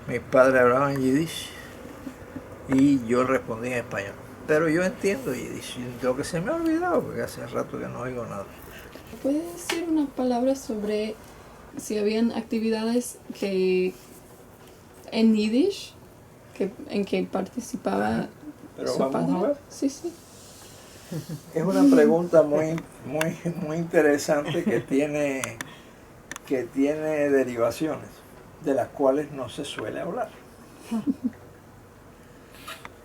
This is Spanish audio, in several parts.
Mis padres hablaban yiddish y yo respondí en español. Pero yo entiendo yiddish, lo que se me ha olvidado, porque hace rato que no oigo nada. ¿Puedes decir una palabra sobre si habían actividades que en Yiddish en que participaba Pero su vamos padre? a ver. Sí, sí. Es una pregunta muy interesante que tiene derivaciones de las cuales no se suele hablar.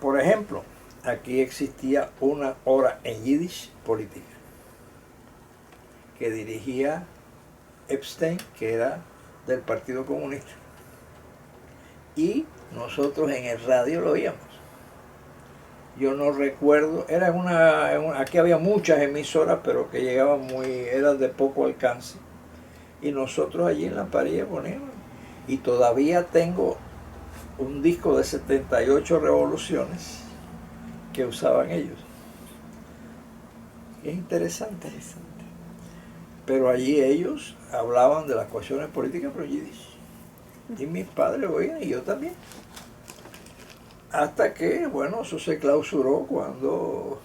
Por ejemplo, aquí existía una hora en Yiddish política que dirigía Epstein, que era del Partido Comunista. Y nosotros en el radio lo oíamos. Yo no recuerdo, aquí había muchas emisoras, pero que llegaban eran de poco alcance. Y nosotros allí en la parilla poníamos. Y todavía tengo un disco de 78 revoluciones que usaban ellos. Es interesante. Pero allí ellos hablaban de las cuestiones políticas, pero yiddish. Y mis padres oían, y yo también. Hasta que, bueno, eso se clausuró cuando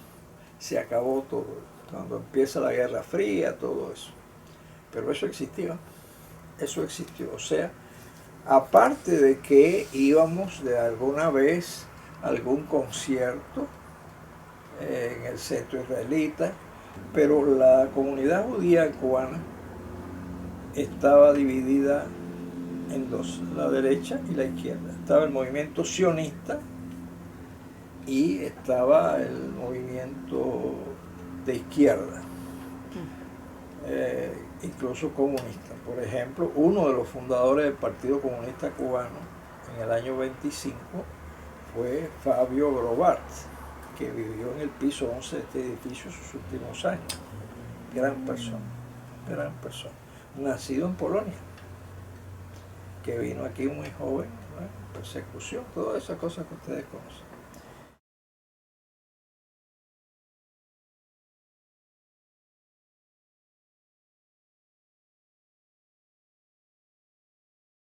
se acabó todo, cuando empieza la Guerra Fría, todo eso. Pero eso existió. O sea, aparte de que íbamos de alguna vez a algún concierto en el centro israelita, pero la comunidad judía cubana estaba dividida en dos, la derecha y la izquierda. Estaba el movimiento sionista y estaba el movimiento de izquierda, incluso comunista. Por ejemplo, uno de los fundadores del Partido Comunista Cubano en el año 25 fue Fabio Grobart, que vivió en el piso 11 de este edificio sus últimos años. Gran persona, nacido en Polonia, que vino aquí muy joven, ¿no? Persecución, todas esas cosas que ustedes conocen.